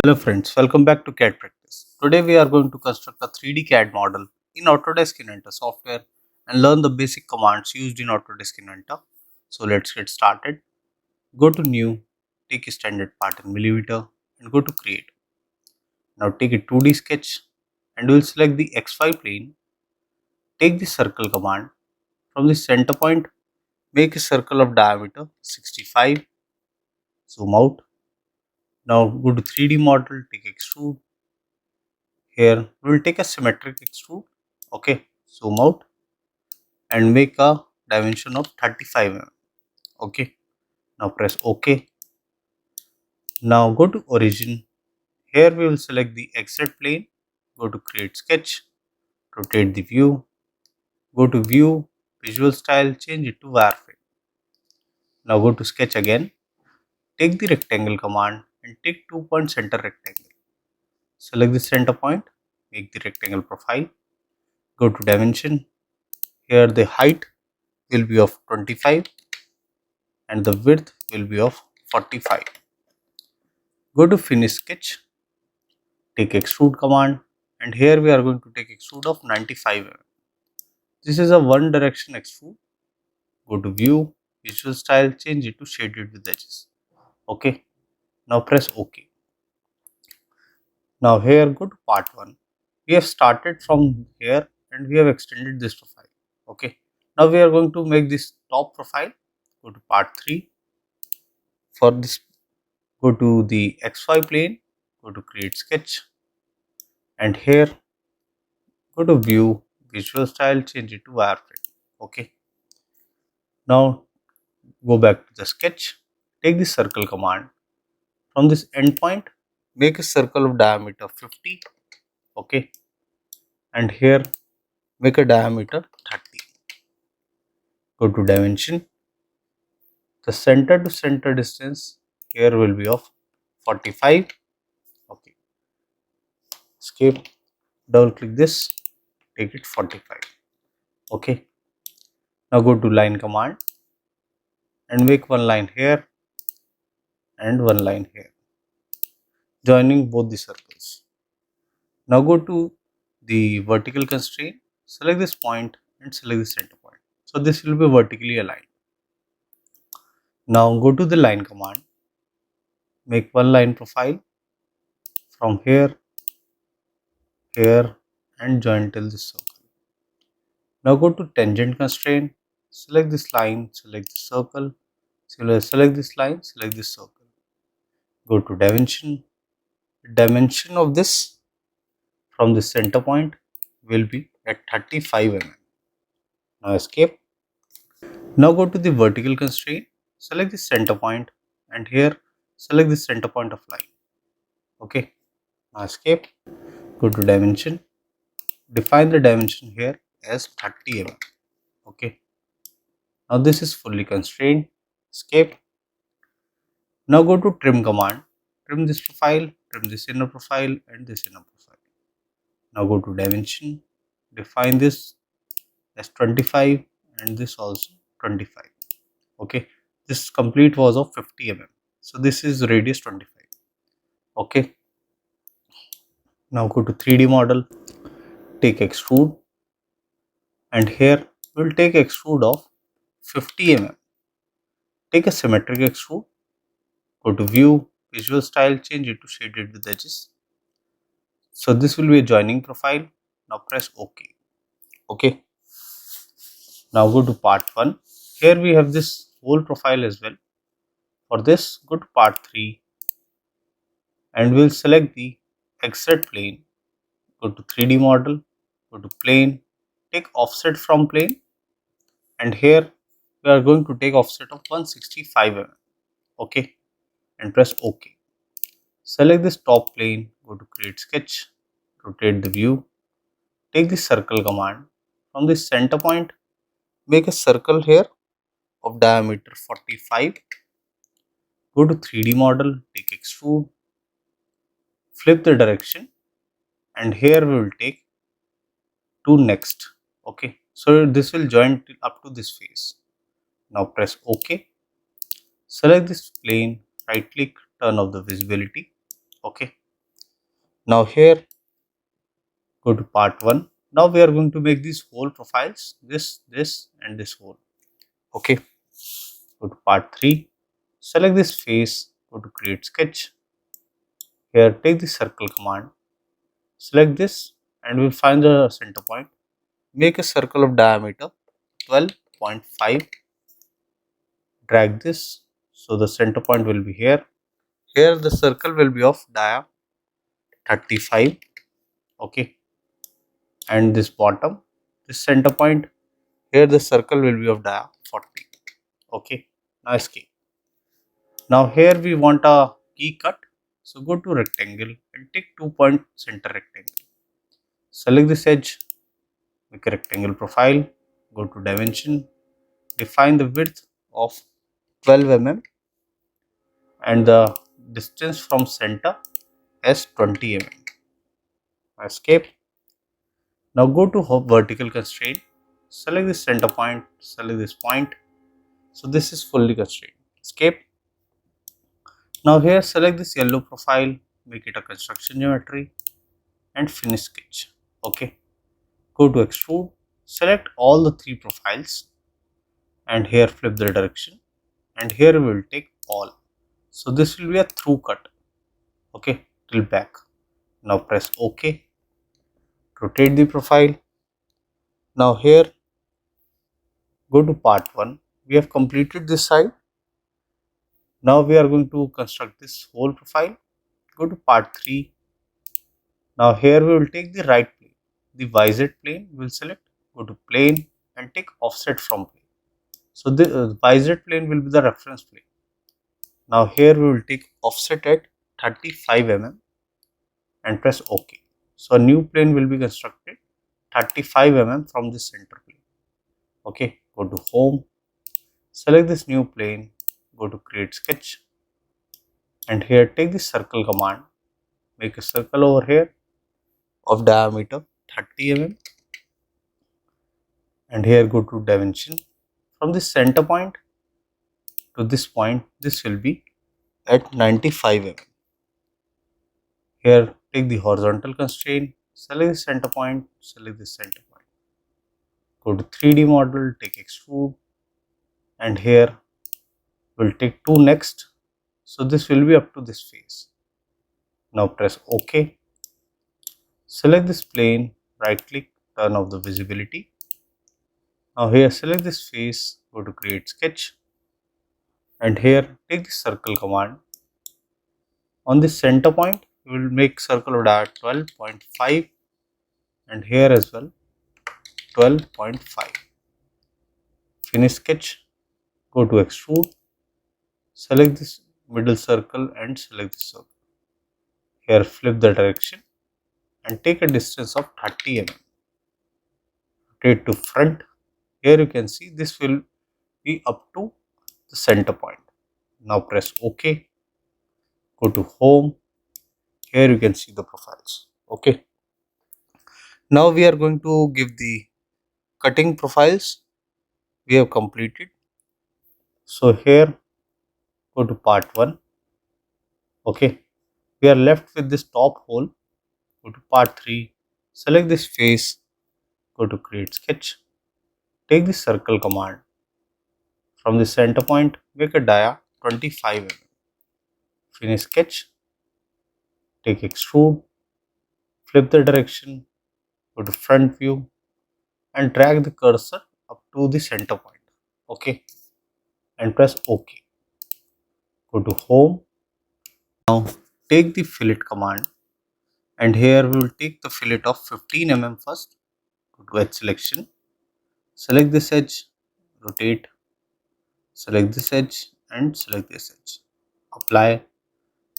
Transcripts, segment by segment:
Hello friends, welcome back to CAD Practice. Today we are going to construct a 3D CAD model in Autodesk Inventor software and learn the basic commands used in Autodesk Inventor. So let's get started. Go to New, take a standard part in millimeter and go to Create. Now take a 2D sketch and we'll select the XY plane. Take the circle command. From the center point, make a circle of diameter 65. Zoom out. Now go to 3D model, take extrude. Here we will take a symmetric extrude. Okay, zoom out and make a dimension of 35 mm. Okay, now press OK. Now go to origin. Here we will select the XZ plane. Go to create sketch, rotate the view, go to view, visual style, change it to wireframe. Now go to sketch again. Take the rectangle command and take 2-point center rectangle. Select the center point, make the rectangle profile. Go to dimension. Here the height will be of 25 and the width will be of 45. Go to finish sketch, take extrude command, and here we are going to take extrude of 95 mm. This is a one direction extrude. Go to view, visual style, change it to shaded with edges. Okay, now press OK. Now here go to part 1. We have started from here and we have extended this profile. Okay, now we are going to make this top profile. Go to part 3. For this, go to the XY plane, go to create sketch, and here go to view, visual style, change it to wireframe. Okay, now go back to the sketch, take the circle command. From this endpoint, make a circle of diameter 50. Okay, and here make a diameter 30. Go to dimension. The center to center distance here will be of 45. Okay, escape, double click this, take it 45. Okay, now go to line command and make one line here and one line here, joining both the circles. Now go to the vertical constraint, select this point and select the center point. So this will be vertically aligned. Now go to the line command, make one line profile from here, here and join till this circle. Now go to tangent constraint, select this line, select the circle, select this line, select this circle. Go to dimension. Dimension of this from the center point will be at 35 mm. Now escape. Now go to the vertical constraint, select the center point and here select the center point of line. Okay, now escape. Go to dimension, define the dimension here as 30 mm. Okay, now this is fully constrained. Escape. Now go to trim command, trim this profile, trim this inner profile and this inner profile. Now go to dimension, define this as 25 and this also 25. Okay, this complete was of 50 mm. So this is radius 25. Okay, now go to 3D model, take extrude and here we will take extrude of 50 mm. Take a symmetric extrude, go to view, visual style, change it to shaded with edges. So this will be a joining profile. Now press OK. Okay, now go to part 1. Here we have this whole profile as well. For this, go to part 3 and we'll select the XZ plane. Go to 3D model, go to plane, take offset from plane and here we are going to take offset of 165 mm. Okay, and press OK. Select this top plane, go to create sketch, rotate the view, take the circle command. From the center point, make a circle here of diameter 45. Go to 3D model, take extrude, flip the direction and here we will take to next. Okay, so this will join up to this face. Now press OK. Select this plane, right click, turn off the visibility. Okay, Now here, go to part 1. Now we are going to make these whole profiles, this and this whole. Okay, go to part 3, select this face, go to create sketch. Here take the circle command, select this and we'll find the center point. Make a circle of diameter 12.5, drag this, so the center point will be here. Here the circle will be of dia 35, okay, and this bottom, this center point, here the circle will be of dia 40, okay. Now escape. Now here we want a key cut, so go to rectangle and take 2-point center rectangle. Select this edge, make a rectangle profile, go to dimension, define the width of 12 mm and the distance from center as 20 mm. Escape. Now go to vertical constraint, select this center point, select this point. So this is fully constrained. Escape. Now here select this yellow profile, make it a construction geometry and finish sketch. Okay. Go to extrude, select all the 3 profiles and here flip the direction and here we will take all. So this will be a through cut. Okay, till back. Now press OK. Rotate the profile. Now here go to part 1. We have completed this side. Now we are going to construct this whole profile. Go to part 3. Now here we will take the right plane. The YZ plane we will select. Go to plane and take offset from plane. So the YZ plane will be the reference plane. Now here we will take offset at 35 mm and press OK. So a new plane will be constructed 35 mm from this center plane. Okay, go to home, select this new plane, go to create sketch and here take the circle command, make a circle over here of diameter 30 mm and here go to dimension. From this center point to this point, this will be at 95 mm. Here take the horizontal constraint, select the center point, select the center point. Go to 3D model, take extrude and here we'll take 2 next. So this will be up to this face. Now press OK. Select this plane, right click, turn off the visibility. Now here select this face, go to create sketch and here take the circle command. On this center point, we will make circle of diameter 12.5 and here as well 12.5. Finish sketch, go to extrude, select this middle circle and select the circle. Here flip the direction and take a distance of 30 mm. Rotate to front. Here you can see this will be up to the center point. Now press OK. Go to home. Here you can see the profiles. Okay. Now we are going to give the cutting profiles. We have completed. So here go to part 1. Okay. We are left with this top hole. Go to part 3. Select this face. Go to create sketch. Take the circle command. From the center point, make a dia 25 mm. Finish sketch. Take extrude. Flip the direction. Go to front view and drag the cursor up to the center point. Okay. And press OK. Go to home. Now take the fillet command and here we will take the fillet of 15 mm first. Go to edge selection. Select this edge. Rotate. Select this edge and select this edge. Apply.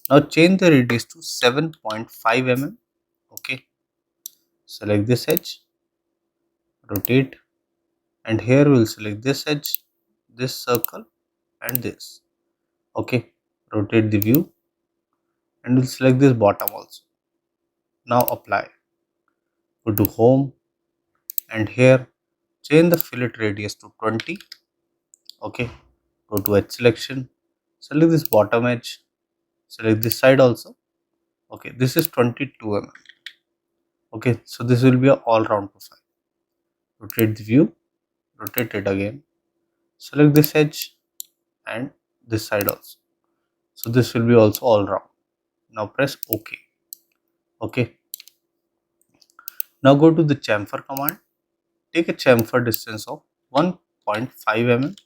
Now change the radius to 7.5 mm. Okay. Select this edge. Rotate. And here we will select this edge, this circle and this. Okay. Rotate the view and we'll select this bottom also. Now apply. Go to home and here change the fillet radius to 20. Okay. Go to edge selection. Select this bottom edge. Select this side also Okay, this is 22 mm. Okay, so this will be a all-round profile. Rotate the view, rotate it again, select this edge and this side also. So this will be also all round. Now press OK. Okay. Now go to the chamfer command. Take a chamfer distance of 1.5 mm.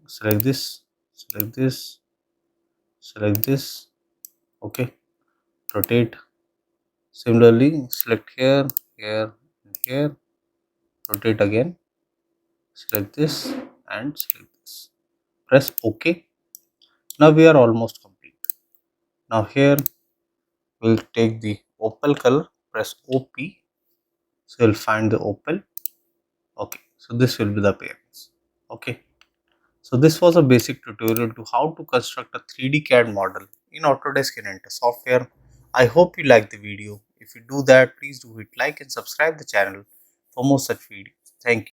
Select this, select this, select this. Okay. Rotate. Similarly, select here, here, and here. Rotate again. Select this and select this. Press OK. Now we are almost complete. Now here we'll take the opal color. Press OP. So you'll find the opal. Okay, so this will be the appearance. Okay, so this was a basic tutorial to how to construct a 3D CAD model in Autodesk Inventor software. I hope you liked the video. If you do that, please do hit like and subscribe the channel for more such videos. Thank you.